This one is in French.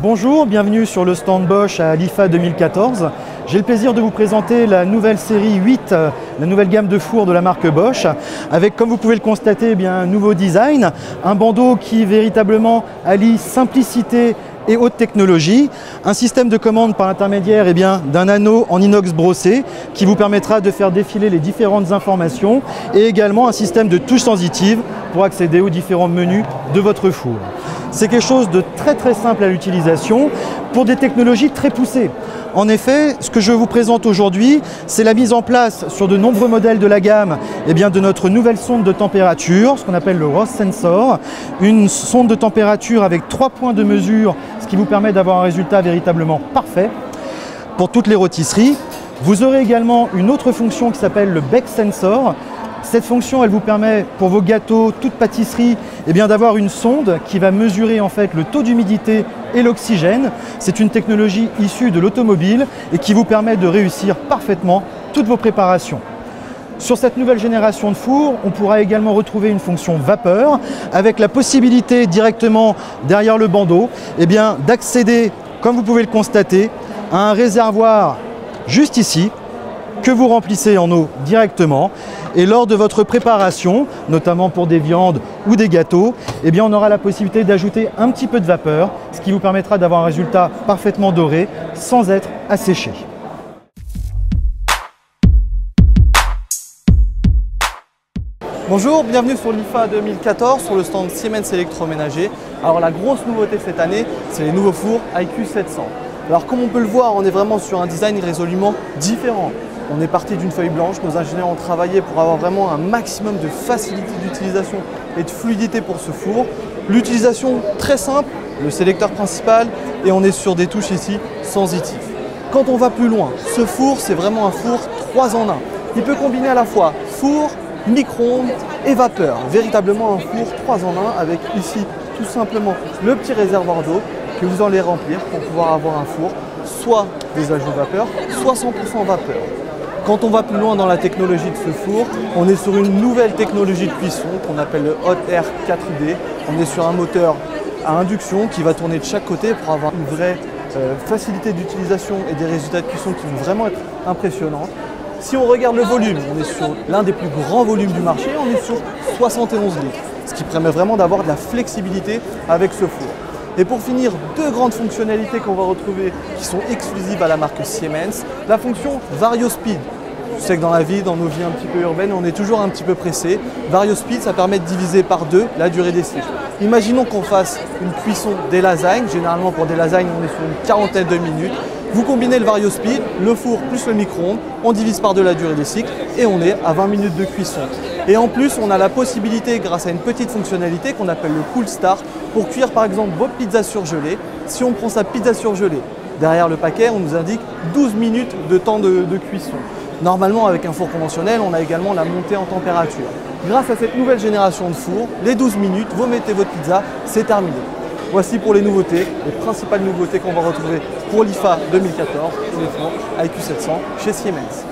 Bonjour, bienvenue sur le stand Bosch à l'IFA 2014. J'ai le plaisir de vous présenter la nouvelle série 8, la nouvelle gamme de fours de la marque Bosch, avec, comme vous pouvez le constater, un nouveau design, un bandeau qui véritablement allie simplicité et haute technologie, un système de commande par l'intermédiaire d'un anneau en inox brossé qui vous permettra de faire défiler les différentes informations et également un système de touches sensitives pour accéder aux différents menus de votre four. C'est quelque chose de très simple à l'utilisation pour des technologies très poussées. En effet, ce que je vous présente aujourd'hui, c'est la mise en place sur de nombreux modèles de la gamme de notre nouvelle sonde de température, ce qu'on appelle le ROS Sensor, une sonde de température avec 3 points de mesure, ce qui vous permet d'avoir un résultat véritablement parfait pour toutes les rôtisseries. Vous aurez également une autre fonction qui s'appelle le Bake Sensor. Cette fonction, elle vous permet pour vos gâteaux, toute pâtisserie, d'avoir une sonde qui va mesurer en fait le taux d'humidité et l'oxygène. C'est une technologie issue de l'automobile et qui vous permet de réussir parfaitement toutes vos préparations. Sur cette nouvelle génération de fours, on pourra également retrouver une fonction vapeur avec la possibilité directement derrière le bandeau d'accéder, comme vous pouvez le constater, à un réservoir juste ici que vous remplissez en eau directement. Et lors de votre préparation, notamment pour des viandes ou des gâteaux, on aura la possibilité d'ajouter un petit peu de vapeur, ce qui vous permettra d'avoir un résultat parfaitement doré sans être asséché. Bonjour, bienvenue sur l'IFA 2014 sur le stand Siemens électroménager. Alors la grosse nouveauté cette année, c'est les nouveaux fours IQ 700. Alors comme on peut le voir, on est vraiment sur un design résolument différent. On est parti d'une feuille blanche, nos ingénieurs ont travaillé pour avoir vraiment un maximum de facilité d'utilisation et de fluidité pour ce four. L'utilisation très simple, le sélecteur principal et on est sur des touches ici sensitives. Quand on va plus loin, ce four c'est vraiment un four 3 en 1. Il peut combiner à la fois four, micro-ondes et vapeur. Véritablement un four 3 en 1 avec ici tout simplement le petit réservoir d'eau que vous allez remplir pour pouvoir avoir un four, soit des ajouts vapeur, soit 100% vapeur. Quand on va plus loin dans la technologie de ce four, on est sur une nouvelle technologie de cuisson qu'on appelle le Hot Air 4D. On est sur un moteur à induction qui va tourner de chaque côté pour avoir une vraie facilité d'utilisation et des résultats de cuisson qui vont vraiment être impressionnants. Si on regarde le volume, on est sur l'un des plus grands volumes du marché, on est sur 71 litres, ce qui permet vraiment d'avoir de la flexibilité avec ce four. Et pour finir, deux grandes fonctionnalités qu'on va retrouver qui sont exclusives à la marque Siemens. La fonction VarioSpeed. Je sais que dans la vie, dans nos vies un petit peu urbaines, on est toujours un petit peu pressé. VarioSpeed, ça permet de diviser par 2 la durée des cycles. Imaginons qu'on fasse une cuisson des lasagnes. Généralement, pour des lasagnes, on est sur une quarantaine de minutes. Vous combinez le VarioSpeed, le four plus le micro-ondes, on divise par 2 la durée des cycles et on est à 20 minutes de cuisson. Et en plus, on a la possibilité, grâce à une petite fonctionnalité qu'on appelle le Cool Start, pour cuire par exemple vos pizzas surgelées. Si on prend sa pizza surgelée, derrière le paquet, on nous indique 12 minutes de temps de cuisson. Normalement, avec un four conventionnel, on a également la montée en température. Grâce à cette nouvelle génération de four, les 12 minutes, vous mettez votre pizza, c'est terminé. Voici pour les nouveautés, les principales nouveautés qu'on va retrouver pour l'IFA 2014, les fours IQ 700 chez Siemens.